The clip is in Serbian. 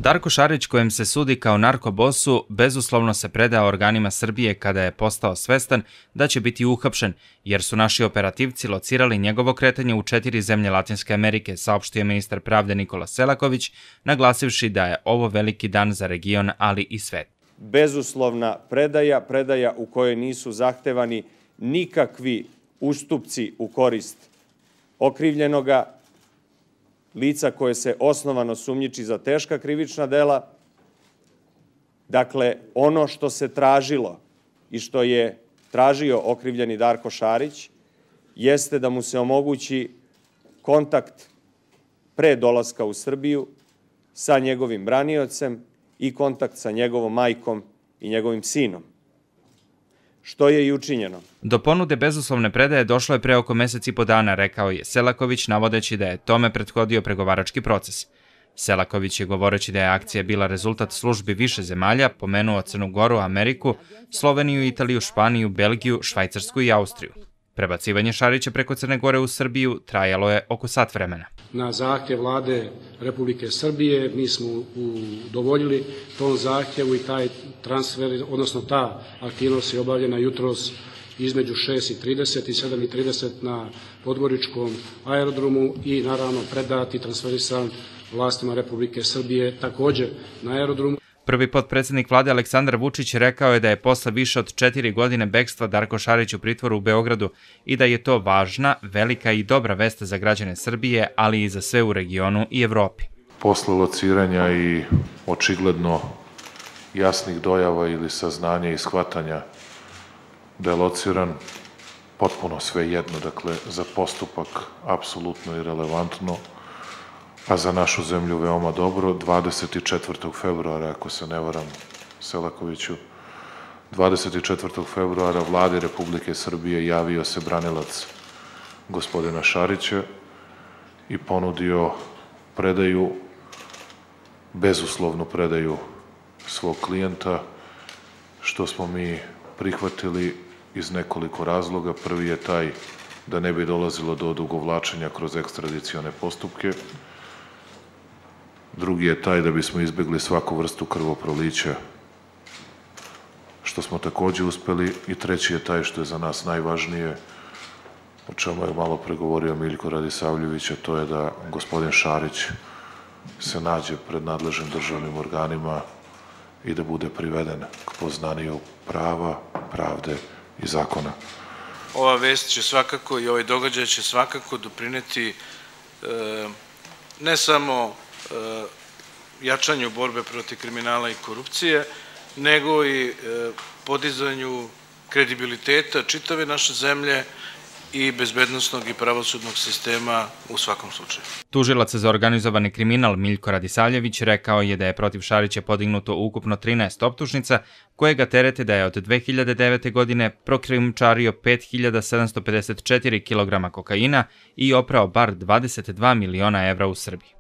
Darko Šarić, kojem se sudi kao narkobosu, bezuslovno se predao organima Srbije kada je postao svestan da će biti uhapšen, jer su naši operativci locirali njegovo kretanje u 4 zemlje Latinske Amerike, saopštio ministar pravde Nikola Selaković, naglasivši da je ovo veliki dan za region, ali i svet. Bezuslovna predaja u kojoj nisu zahtevani nikakvi ustupci u korist okrivljenoga, lica koje se osnovano sumnjiči za teška krivična dela. Dakle, ono što se tražilo i što je tražio okrivljeni Darko Šarić jeste da mu se omogući kontakt pre dolaska u Srbiju sa njegovim braniocem i kontakt sa njegovom majkom i njegovim sinom, što je i učinjeno. Do ponude bezuslovne predaje došlo je pre oko mesec i po dana, rekao je Selaković, navodeći da je tome prethodio pregovarački proces. Selaković je, govoreći da je akcija bila rezultat službi više zemalja, pomenuo Crnu Goru, Ameriku, Sloveniju, Italiju, Španiju, Belgiju, Švajcarsku i Austriju. Prebacivanje Šarića preko Crne Gore u Srbiju trajalo je oko sat vremena. Na zahtjev vlade Republike Srbije mi smo udovoljili tom zahtjevu i taj transfer, odnosno ta aktivnost je obavljena jutros između 6:30 i 7:30 na Podgoričkom aerodromu i naravno predat i transferisan vlastima Republike Srbije također na aerodromu. Prvi potpredsednik vlade Aleksandar Vučić rekao je da je posle više od 4 godine bekstva Darko Šarić u pritvoru u Beogradu i da je to važna, velika i dobra vest za građane Srbije, ali i za sve u regionu i Evropi. Posle lociranja i očigledno jasnih dojava ili saznanja i shvatanja da je lociran, potpuno sve jedno, dakle za postupak apsolutno irelevantno, a za našu zemlju veoma dobro. 24. februara, ako se ne varam, Selakoviću, 24. februara vladi Republike Srbije javio se branilac gospodina Šarića i ponudio predaju, bezuslovnu predaju svog klijenta, što smo mi prihvatili iz nekoliko razloga. Prvi je taj da ne bi dolazilo do odugovlačenja kroz ekstradicione postupke. Drugi je taj da bismo izbjegli svaku vrstu krvoprolića, što smo takođe uspeli. I treći je taj što je za nas najvažnije, o čemu je malo pregovorio Miljko Radisavljević, a to je da gospodin Šarić se nađe pred nadležnim državnim organima i da bude priveden k poznaniju prava, pravde i zakona. Ova vest će svakako i ovaj događaj će svakako doprineti ne samo jačanju borbe protiv kriminala i korupcije, nego i podizanju kredibiliteta čitave naše zemlje i bezbednosnog i pravosudnog sistema u svakom slučaju. Tužilac za organizovani kriminal Miljko Radisavljević rekao je da je protiv Šarića podignuto ukupno 13 optužnica, koje ga terete da je od 2009. godine prokrijumčario 5754 kg kokaina i oprao bar 22 miliona evra u Srbiji.